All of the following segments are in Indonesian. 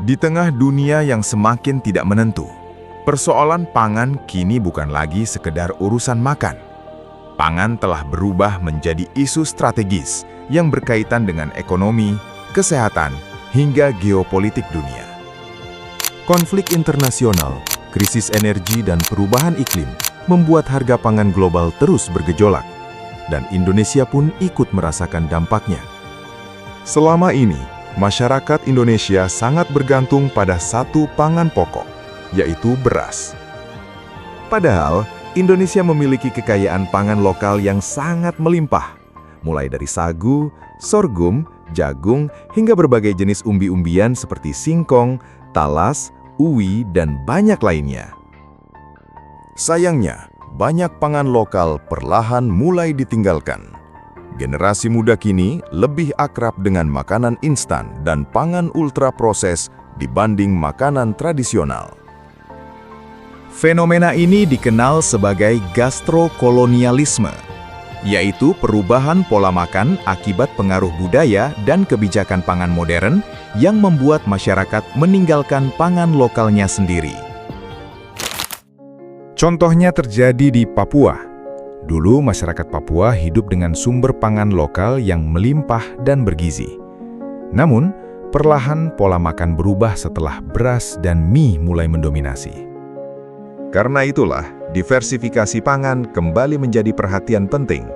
Di tengah dunia yang semakin tidak menentu, persoalan pangan kini bukan lagi sekedar urusan makan. Pangan telah berubah menjadi isu strategis yang berkaitan dengan ekonomi, kesehatan, hingga geopolitik dunia. Konflik internasional, krisis energi dan perubahan iklim membuat harga pangan global terus bergejolak, dan Indonesia pun ikut merasakan dampaknya. Selama ini, masyarakat Indonesia sangat bergantung pada satu pangan pokok, yaitu beras. Padahal, Indonesia memiliki kekayaan pangan lokal yang sangat melimpah, mulai dari sagu, sorghum, jagung, hingga berbagai jenis umbi-umbian seperti singkong, talas, uwi, dan banyak lainnya. Sayangnya, banyak pangan lokal perlahan mulai ditinggalkan. Generasi muda kini lebih akrab dengan makanan instan dan pangan ultra-proses dibanding makanan tradisional. Fenomena ini dikenal sebagai gastrokolonialisme, yaitu perubahan pola makan akibat pengaruh budaya dan kebijakan pangan modern yang membuat masyarakat meninggalkan pangan lokalnya sendiri. Contohnya terjadi di Papua. Dulu masyarakat Papua hidup dengan sumber pangan lokal yang melimpah dan bergizi. Namun, perlahan pola makan berubah setelah beras dan mie mulai mendominasi. Karena itulah, diversifikasi pangan kembali menjadi perhatian penting.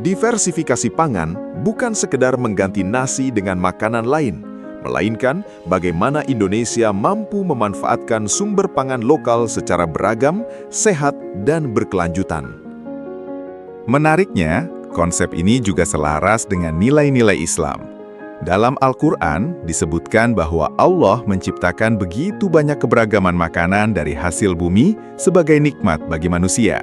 Diversifikasi pangan bukan sekedar mengganti nasi dengan makanan lain, melainkan bagaimana Indonesia mampu memanfaatkan sumber pangan lokal secara beragam, sehat, dan berkelanjutan. Menariknya, konsep ini juga selaras dengan nilai-nilai Islam. Dalam Al-Quran disebutkan bahwa Allah menciptakan begitu banyak keberagaman makanan dari hasil bumi sebagai nikmat bagi manusia.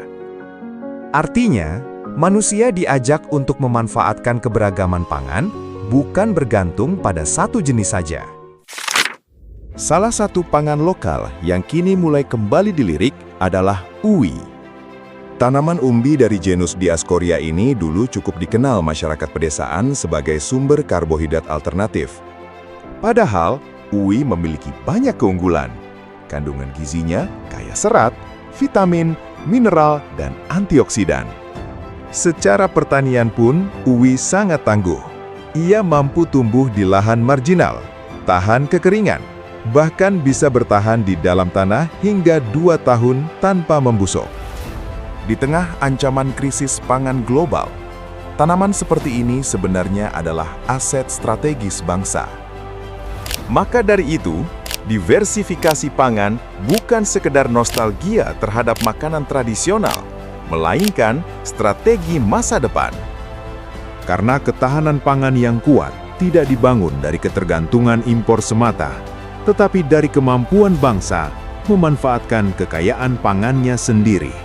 Artinya, manusia diajak untuk memanfaatkan keberagaman pangan, bukan bergantung pada satu jenis saja. Salah satu pangan lokal yang kini mulai kembali dilirik adalah uwi. Tanaman umbi dari genus Diascorea ini dulu cukup dikenal masyarakat pedesaan sebagai sumber karbohidrat alternatif. Padahal, uwi memiliki banyak keunggulan. Kandungan gizinya kaya serat, vitamin, mineral, dan antioksidan. Secara pertanian pun, uwi sangat tangguh. Ia mampu tumbuh di lahan marginal, tahan kekeringan, bahkan bisa bertahan di dalam tanah hingga 2 tahun tanpa membusuk. Di tengah ancaman krisis pangan global, tanaman seperti ini sebenarnya adalah aset strategis bangsa. Maka dari itu, diversifikasi pangan bukan sekedar nostalgia terhadap makanan tradisional, melainkan strategi masa depan. Karena ketahanan pangan yang kuat tidak dibangun dari ketergantungan impor semata, tetapi dari kemampuan bangsa memanfaatkan kekayaan pangannya sendiri.